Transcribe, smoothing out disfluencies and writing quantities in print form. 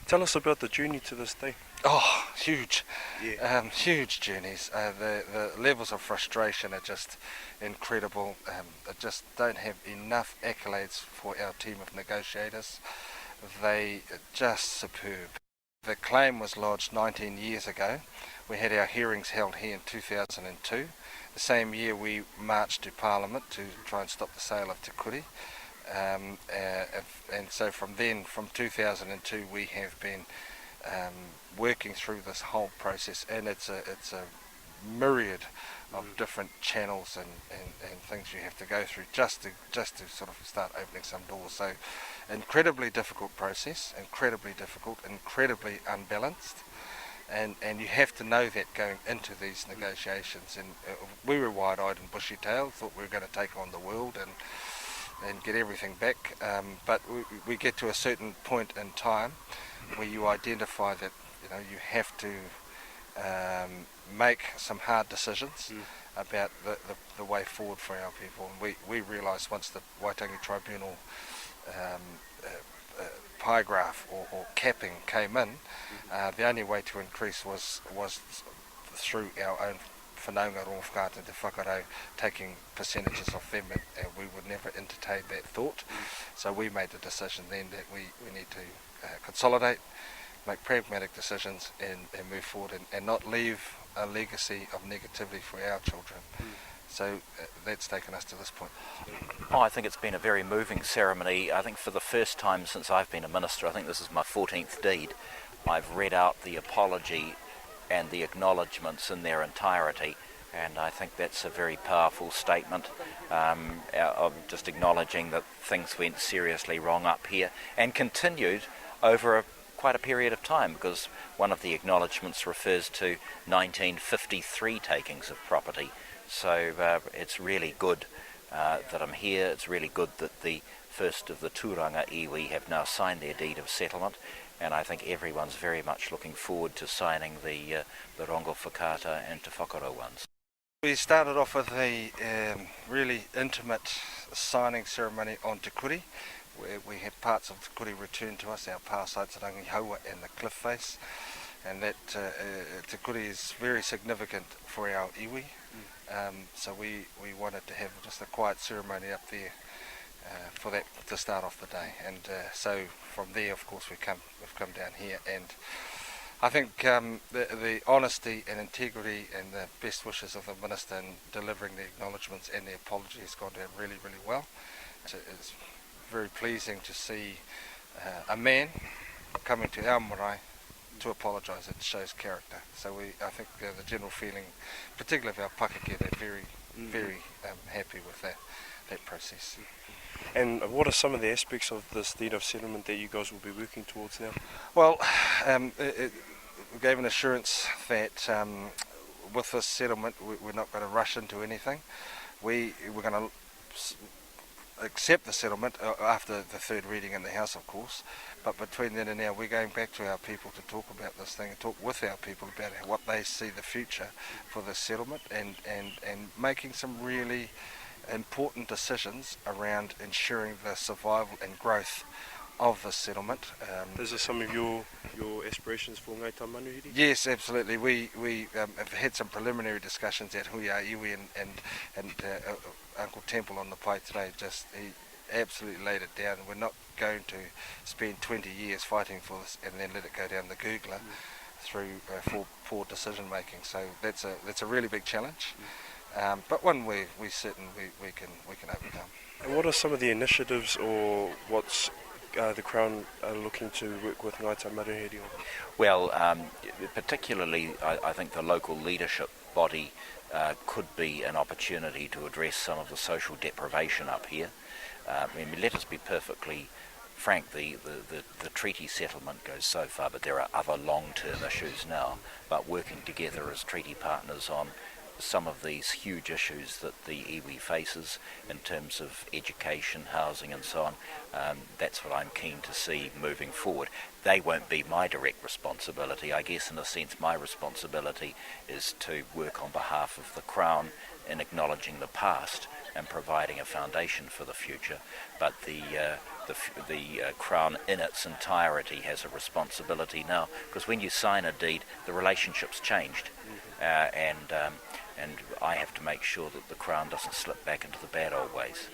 Tell us about the journey to this day. Oh, huge. Yeah. Huge journeys. The levels of frustration are just incredible. I just don't have enough accolades for our team of negotiators. They are just superb. The claim was lodged 19 years ago. We had our hearings held here in 2002. The same year we marched to Parliament to try and stop the sale of Te Kuri. And so from 2002, we have been working through this whole process, and it's a myriad of different channels and things you have to go through just to sort of start opening some doors. So incredibly difficult process, incredibly difficult, incredibly unbalanced, and you have to know that going into these negotiations. And we were wide-eyed and bushy-tailed, thought we were going to take on the world and get everything back, but we get to a certain point in time where you identify that you have to make some hard decisions about the way forward for our people. And we realised once the Waitangi Tribunal pie graph or capping came in, the only way to increase was through our own whanaunga rōwhakata te whakarau, taking percentages off them, and we would never entertain that thought. So we made the decision then that we need to consolidate, make pragmatic decisions and move forward and not leave a legacy of negativity for our children. So that's taken us to this point. Oh, I think it's been a very moving ceremony. I think for the first time since I've been a minister, I think this is my 14th deed, I've read out the apology and the acknowledgements in their entirety, and I think that's a very powerful statement of just acknowledging that things went seriously wrong up here and continued over quite a period of time, because one of the acknowledgements refers to 1953 takings of property. So it's really good that I'm here. It's really good that the first of the Tūranga iwi have now signed their deed of settlement, and I think everyone's very much looking forward to signing the Rongo Whakata and Te Whakaro ones. We started off with a really intimate signing ceremony on Te Kuri, where we had parts of Te Kuri returned to us, our power sites at Rangihaua and the cliff face, and that Te Kuri is very significant for our iwi. So we wanted to have just a quiet ceremony up there for that to start off the day, and so from there, of course, we've come down here, and I think the honesty and integrity and the best wishes of the Minister in delivering the acknowledgements and the apology has gone down really, really well. It's very pleasing to see a man coming to our marae to apologise. It shows character. So I think the general feeling, particularly of our Pakeke, they're very happy with that process. And what are some of the aspects of this deed of settlement that you guys will be working towards now? Well, it gave an assurance that with this settlement we're not going to rush into anything. We're going to accept the settlement after the third reading in the House, of course, but between then and now we're going back to our people to talk about this thing and talk with our people about what they see the future for this settlement, and making some really important decisions around ensuring the survival and growth of the settlement. Those are some of your aspirations for Ngai Tamanuhiri? Yes, absolutely. We have had some preliminary discussions at Huia Iwi and Uncle Temple on the pai today. He absolutely laid it down. We're not going to spend 20 years fighting for this and then let it go down the googler through for poor decision making. So that's a really big challenge. But one we certain we can overcome. And what are some of the initiatives, or what's the Crown looking to work with Ngai Tamanuhiri on? Well, particularly I think the local leadership body could be an opportunity to address some of the social deprivation up here. Let us be perfectly frank, the treaty settlement goes so far, but there are other long-term issues now. But working together as treaty partners on some of these huge issues that the iwi faces in terms of education, housing and so on, that's what I'm keen to see moving forward. They won't be my direct responsibility. I guess in a sense my responsibility is to work on behalf of the Crown in acknowledging the past and providing a foundation for the future, but the Crown in its entirety has a responsibility now, because when you sign a deed, the relationship's changed, and I have to make sure that the Crown doesn't slip back into the bad old ways.